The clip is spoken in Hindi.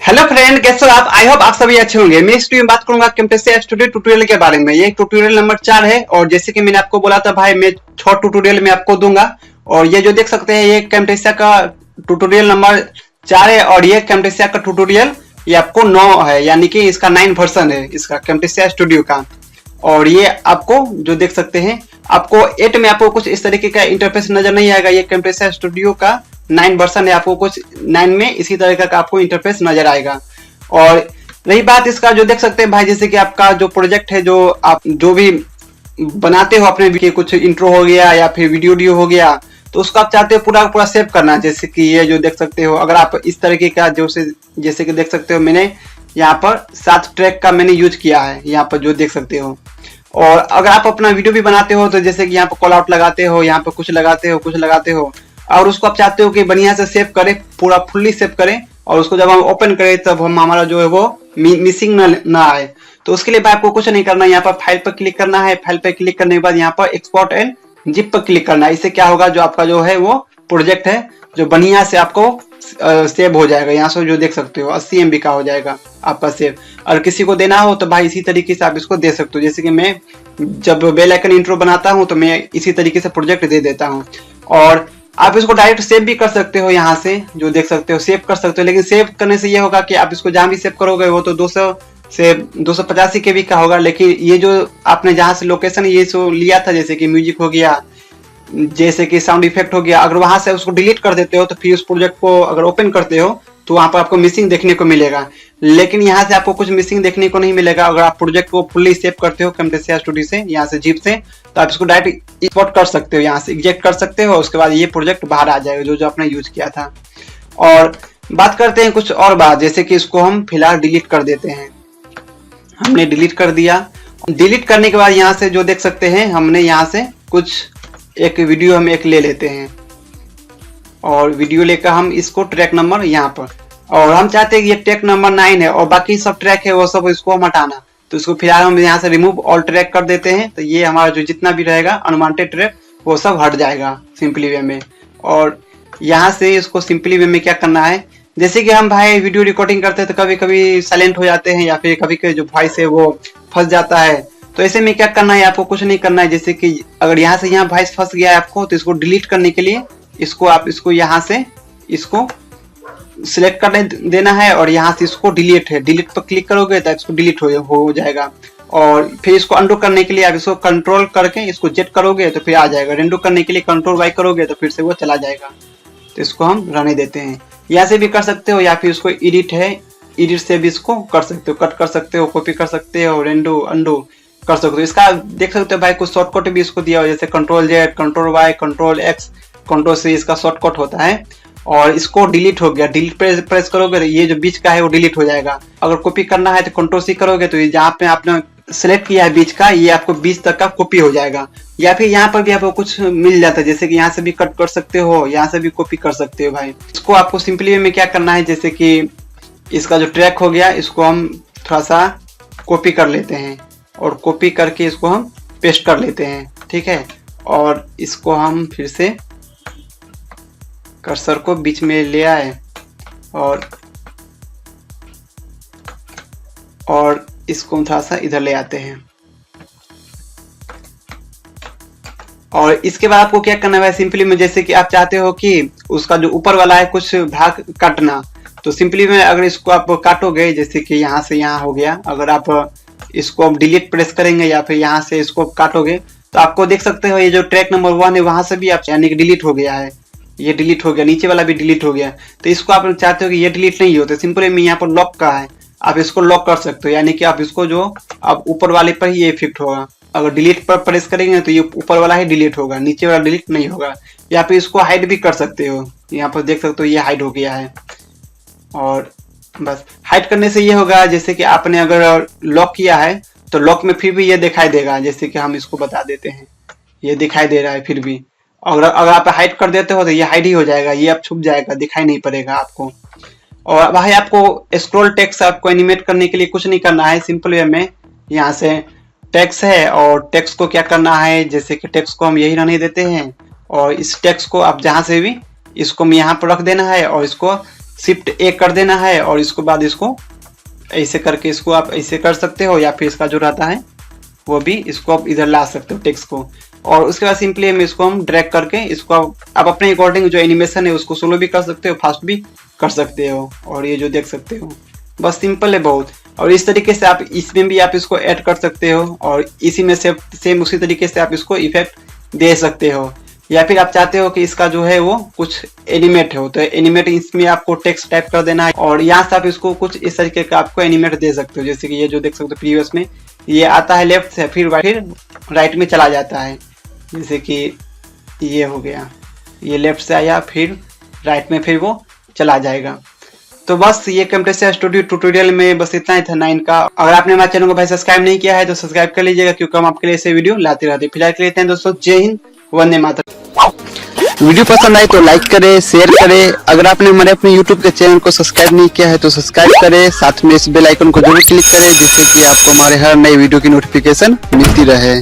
हेलो फ्रेंड, कैसे हो आप? आई होप आप सभी अच्छे होंगे। मैं इस वीडियो में बात करूंगा कैम्टेसिया स्टूडियो ट्यूटोरियल के बारे में। ये ट्यूटोरियल नंबर 4 है और जैसे कि मैंने आपको बोला था भाई, मैं 6 ट्यूटोरियल में आपको दूंगा। और ये जो देख सकते हैं ये कैम्टेसिया का ट्यूटोरियल नंबर 4 है और ये कैम्टेसिया का ट्यूटोरियल ये आपको 9 है, यानी कि इसका 9 वर्जन है इसका कैम्टेसिया स्टूडियो का। और ये आपको जो देख सकते हैं आपको 8 में आपको कुछ इस तरीके का इंटरफेस नजर नहीं आएगा। ये कैम्टेसिया स्टूडियो का 9 वर्जन है, आपको कुछ 9 में इसी तरह का आपको इंटरफेस नजर आएगा। और रही बात इसका जो देख सकते हैं भाई, जैसे कि आपका जो प्रोजेक्ट है, जो आप जो भी बनाते हो अपने के कुछ इंट्रो हो गया या फिर वीडियो हो गया, तो उसको आप चाहते हो पूरा पूरा सेव करना। जैसे कि ये जो देख सकते हो, अगर आप इस तरीके का जैसे कि देख सकते हो, मैंने यहाँ पर 7 ट्रैक का मैंने यूज किया है यहाँ पर जो देख सकते हो। और अगर आप अपना वीडियो भी बनाते हो तो जैसे कि यहाँ पर कॉल आउट लगाते हो, यहाँ पर कुछ लगाते हो और उसको आप चाहते हो कि बढ़िया से सेव करें, पूरा फुल्ली सेव करें, और उसको जब हम ओपन करें तब हम हमारा जो है वो मिसिंग ना आए। तो उसके लिए भाई आपको कुछ नहीं करना है, यहाँ पर फाइल पर क्लिक करना है। फाइल पर क्लिक करने के बाद यहाँ पर एक्सपोर्ट एंड जिप पर क्लिक करना है। इससे क्या होगा, जो आपका जो है वो प्रोजेक्ट है जो बढ़िया से आपको सेव हो जाएगा। यहाँ से जो देख सकते हो 80 MB का हो जाएगा आपका सेव। और किसी को देना हो तो भाई इसी तरीके से आप इसको दे सकते हो। जैसे कि मैं जब बेल आइकन इंट्रो बनाता हूँ तो मैं इसी तरीके से प्रोजेक्ट दे देता हूँ। और आप इसको डायरेक्ट सेव भी कर सकते हो, यहाँ से जो देख सकते हो सेव कर सकते हो। लेकिन सेव करने से ये होगा कि आप इसको जहां भी सेव करोगे वो तो 200 से 285 KB का होगा। लेकिन ये जो आपने जहां से लोकेशन ये सो लिया था, जैसे कि म्यूजिक हो गया, जैसे कि साउंड इफेक्ट हो गया, अगर वहां से उसको डिलीट कर देते हो तो फिर उस प्रोजेक्ट को अगर ओपन करते हो तो वहां पर आपको मिसिंग देखने को मिलेगा। लेकिन यहाँ से आपको कुछ मिसिंग देखने को नहीं मिलेगा अगर आप प्रोजेक्ट को फुल्ली सेव करते हो कैम्टेसिया स्टूडियो से, यहाँ से जिप से। तो आप इसको डायरेक्ट एक्सपोर्ट कर सकते हो, यहाँ से एग्जेक्ट कर सकते हो। उसके बाद ये प्रोजेक्ट बाहर आ जाएगा जो आपने यूज किया था। और बात करते हैं कुछ और बात, जैसे कि इसको हम फिलहाल डिलीट कर देते हैं। हमने डिलीट कर दिया। डिलीट करने के बाद यहाँ से जो देख सकते हैं हमने यहाँ से कुछ एक वीडियो हम एक ले लेते हैं और वीडियो लेकर हम इसको ट्रैक नंबर यहाँ पर, और हम चाहते हैं कि ये ट्रैक नंबर 9 है और बाकी सब ट्रैक है वो सब इसको हम हटाना। तो इसको फिलहाल हम यहाँ से रिमूव ऑल ट्रैक कर देते हैं। तो ये हमारा जो जितना भी रहेगा अनवांटेड ट्रैक वो सब हट जाएगा सिंपली वे में। और यहाँ से इसको सिंपली वे में क्या करना है, जैसे कि हम भाई वीडियो रिकॉर्डिंग करते हैं तो कभी कभी साइलेंट हो जाते हैं या फिर कभी कभी जो वॉइस है वो फंस जाता है। तो ऐसे में क्या करना है, आपको कुछ नहीं करना है। जैसे कि अगर यहाँ से यहाँ वॉइस फंस गया है आपको, तो इसको डिलीट करने के लिए इसको यहाँ से इसको सिलेक्ट कर देना है और यहाँ से इसको डिलीट पर क्लिक करोगे तो इसको डिलीट हो जाएगा। और फिर इसको अंडू करने के लिए आप इसको कंट्रोल करके इसको जेट करोगे तो फिर आ जाएगा। रेंडू करने के लिए कंट्रोल वाई करोगे तो फिर से वो चला जाएगा। तो इसको हम रहने देते हैं। यहाँ से भी कर सकते हो या फिर इसको एडिट से भी इसको कर सकते हो, कट कर सकते हो, कॉपी कर सकते हो, रेंडू अंडू कर सकते हो। इसका देख सकते हो भाई कुछ शॉर्टकट भी इसको दिया हो, जैसे control Z, control Y, control X, control C इसका शॉर्टकट होता है। और इसको डिलीट हो गया, डिलीट प्रेस करोगे तो ये जो बीच का है वो डिलीट हो जाएगा। अगर कॉपी करना है तो कंट्रोल सी करोगे तो ये जहाँ पे आपने सिलेक्ट किया है बीच का, ये आपको बीच तक का कॉपी हो जाएगा। या फिर यहाँ पर भी आपको कुछ मिल जाता है, जैसे कि यहाँ से भी कट कर सकते हो, यहाँ से भी कॉपी कर सकते हो भाई। इसको आपको सिंपली में क्या करना है, जैसे कि इसका जो ट्रैक हो गया इसको हम थोड़ा सा कॉपी कर लेते हैं और कॉपी करके इसको हम पेस्ट कर लेते हैं, ठीक है। और इसको हम फिर से कर्सर को बीच में ले आए और इसको थोड़ा सा इधर ले आते हैं। और इसके बाद आपको क्या करना है सिंपली में, जैसे कि आप चाहते हो कि उसका जो ऊपर वाला है कुछ भाग काटना, तो सिंपली में अगर इसको आप काटोगे, जैसे कि यहाँ से यहाँ हो गया, अगर आप इसको डिलीट प्रेस करेंगे या फिर यहाँ से इसको काटोगे तो आपको देख सकते हो ये जो ट्रैक नंबर 1 है वहां से भी आप यानी कि डिलीट हो गया है, ये डिलीट हो गया, नीचे वाला भी डिलीट हो गया। तो इसको आप चाहते हो कि ये डिलीट नहीं हो तो सिंपली में यहाँ पर लॉक का है, आप इसको लॉक कर सकते हो, यानी कि आप इसको जो अब ऊपर वाले पर ही ये इफेक्ट होगा। अगर डिलीट पर प्रेस करेंगे तो ये ऊपर वाला ही डिलीट होगा, नीचे वाला डिलीट नहीं होगा। या फिर इसको हाइड भी कर सकते हो, यहाँ पर देख सकते हो ये हाइड हो गया है। और बस हाइड करने से ये होगा, जैसे कि आपने अगर लॉक किया है तो लॉक में फिर भी ये दिखाई देगा। जैसे कि हम इसको बता देते हैं, ये दिखाई दे रहा है फिर भी। अगर आप हाइड कर देते हो तो ये हाइड ही हो जाएगा, ये अब छुप जाएगा, दिखाई नहीं पड़ेगा आपको। और भाई आपको स्क्रॉल टेक्स्ट आपको एनिमेट करने के लिए कुछ नहीं करना है, सिंपल वे में यहाँ से टेक्स्ट है और टेक्स्ट को क्या करना है, जैसे कि टेक्स्ट को हम यही रहने देते हैं और इस टेक्स्ट को आप जहाँ से भी इसको यहाँ पर रख देना है और इसको शिफ्ट ए कर देना है और इसको बाद इसको ऐसे करके इसको आप ऐसे कर सकते हो, या फिर इसका जो रहता है वो भी इसको आप इधर ला सकते हो टेक्स्ट को। और उसके बाद सिंपली हम इसको ड्रैग करके इसको आप अपने अकॉर्डिंग जो एनिमेशन है उसको स्लो भी कर सकते हो, फास्ट भी कर सकते हो। और ये जो देख सकते हो बस सिंपल है बहुत। और इस तरीके से आप इसमें भी आप इसको ऐड कर सकते हो और इसी में से सेम उसी तरीके से आप इसको इफेक्ट दे सकते हो। या फिर आप चाहते हो कि इसका जो है वो कुछ एनिमेट हो तो एनिमेट इसमें आपको टेक्स्ट टाइप कर देना है और यहाँ से आप इसको कुछ इस तरीके का आपको एनिमेट दे सकते हो। जैसे कि ये जो देख सकते हो प्रीवियस में ये आता है लेफ्ट से, फिर राइट में चला जाता है। जैसे कि ये हो गया, ये लेफ्ट से आया फिर राइट में फिर वो चला जाएगा। तो बस ये कैमटेसिया स्टूडियो ट्यूटोरियल में बस इतना ही था 9 का। अगर आपने हमारे चैनल को भाई सब्सक्राइब नहीं किया है तो सब्सक्राइब कर लीजिएगा, क्योंकि हम आपके लिए ऐसे वीडियो लाते रहते हैं। फिलहाल के लिए दोस्तों जय हिंद, वंदे मातरम। वीडियो पसंद आए तो लाइक करें, शेयर करें। अगर आपने हमारे अपने यूट्यूब के चैनल को सब्सक्राइब नहीं किया है तो सब्सक्राइब करें, साथ में इस बेल आइकन को जरूर क्लिक करें जिससे कि आपको हमारे हर नई वीडियो की नोटिफिकेशन मिलती रहे।